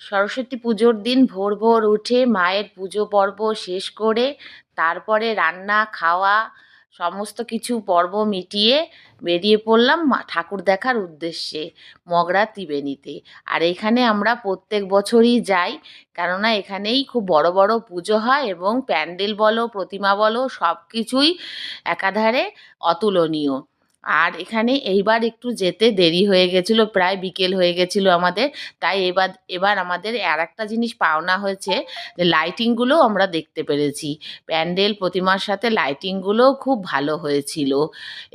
সরস্বতী পুজোর দিন ভোর ভোর উঠে মায়ের পুজো পর্ব শেষ করে তারপরে রান্না খাওয়া সমস্ত কিছু পর্ব মিটিয়ে বেরিয়ে পড়লাম ঠাকুর দেখার উদ্দেশ্যে মগরা ত্রিবেণীতে। আর এখানে আমরা প্রত্যেক বছরই যাই, কেননা এখানেই খুব বড় বড় পুজো হয় এবং প্যান্ডেল বলো প্রতিমা বলো সব কিছুই একাধারে অতুলনীয়। আর এখানে এইবার একটু যেতে দেরি হয়ে গেছিলো, প্রায় বিকেল হয়ে গেছিলো আমাদের। তাই এবার আমাদের আর একটা জিনিস পাওনা হয়েছে, যে লাইটিংগুলো আমরা দেখতে পেরেছি। প্যান্ডেল প্রতিমার সাথে লাইটিংগুলোও খুব ভালো হয়েছিল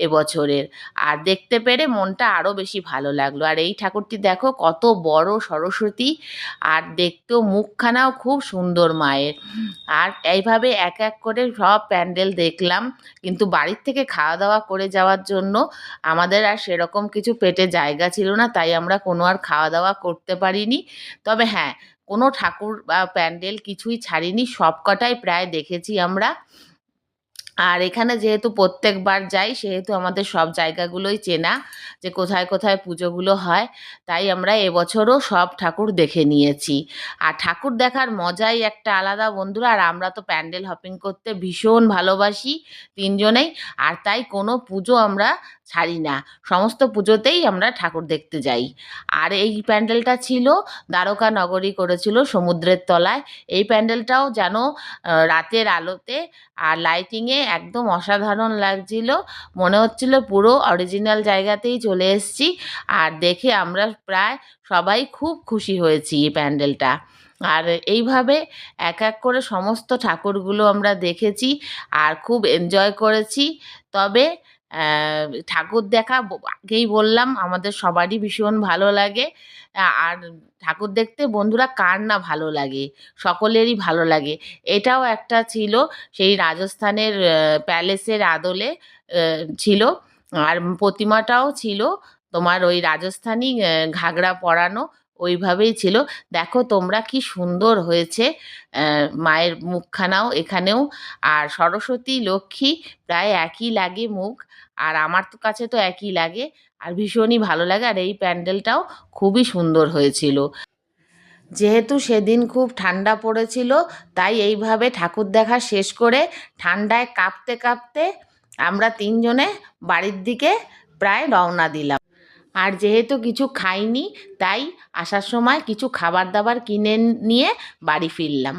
এবছরের। আর দেখতে পেরে মনটা আরও বেশি ভালো লাগলো। আর এই ঠাকুরটি দেখো কত বড় সরস্বতী, আর দেখতেও মুখখানাও খুব সুন্দর মায়ের। আর এইভাবে এক এক করে সব প্যান্ডেল দেখলাম, কিন্তু বাড়ির থেকে খাওয়া দাওয়া করে যাওয়ার জন্য আমাদের আর সেরকম কিছু পেটে জায়গা ছিল না, তাই আমরা কোনো আর খাওয়া দাওয়া করতে পারিনি। তবে হ্যাঁ, কোনো ঠাকুর বা প্যান্ডেল কিছুই ছাড়িনি, সব কটাই প্রায় দেখেছি আমরা। আর এখানে যেহেতু প্রত্যেকবার যাই সেহেতু আমাদের সব জায়গাগুলোই চেনা, যে কোথায় কোথায় পুজোগুলো হয়। তাই আমরা এবছরও সব ঠাকুর দেখে নিয়েছি। আর ঠাকুর দেখার মজাই একটা আলাদা বন্ধুরা। আর আমরা তো প্যান্ডেল হপিং করতে ভীষণ ভালোবাসি তিনজনেই, আর তাই কোনো পুজো আমরা ছাড়ি না, সমস্ত পুজোতেই আমরা ঠাকুর দেখতে যাই। আর এই প্যান্ডেলটা ছিল দ্বারকা নগরী করেছিল সমুদ্রের তলায়। এই প্যান্ডেলটাও যেন রাতের আলোতে আর লাইটিংয়ে একদম অসাধারণ লাগছিল, মনে হচ্ছিল পুরো অরিজিনাল জায়গাতেই চলে এসেছি। আর দেখে আমরা প্রায় সবাই খুব খুশি হয়েছি এই প্যান্ডেলটা। আর এইভাবে এক এক করে সমস্ত ঠাকুরগুলো আমরা দেখেছি আর খুব এনজয় করেছি। তবে ঠাকুর দেখা আগেই বললাম আমাদের সবারই ভীষণ ভালো লাগে। আর ঠাকুর দেখতে বন্ধুরা কার না ভালো লাগে, সকলেরই ভালো লাগে। এটাও একটা ছিল সেই রাজস্থানের প্যালেসের আদলে ছিল। আর প্রতিমাটাও ছিল তোমার ওই রাজস্থানী ঘাগরা পরানো, ওইভাবেই ছিল। দেখো তোমরা কি সুন্দর হয়েছে মায়ের মুখখানাও এখানেও। আর সরস্বতী লক্ষ্মী প্রায় একই লাগে মুখ, আর আমার তো কাছে তো একই লাগে, আর ভীষণই ভালো লাগে। আর এই প্যান্ডেলটাও খুবই সুন্দর হয়েছিল। যেহেতু সেদিন খুব ঠান্ডা পড়েছিল, তাই এইভাবে ঠাকুর দেখা শেষ করে ঠান্ডায় কাঁপতে কাঁপতে আমরা তিনজনে বাড়ির দিকে প্রায় রওনা দিলাম। আর যেহেতু কিছু খাইনি, তাই আসার সময় কিছু খাবার দাবার কিনে নিয়ে বাড়ি ফিরলাম।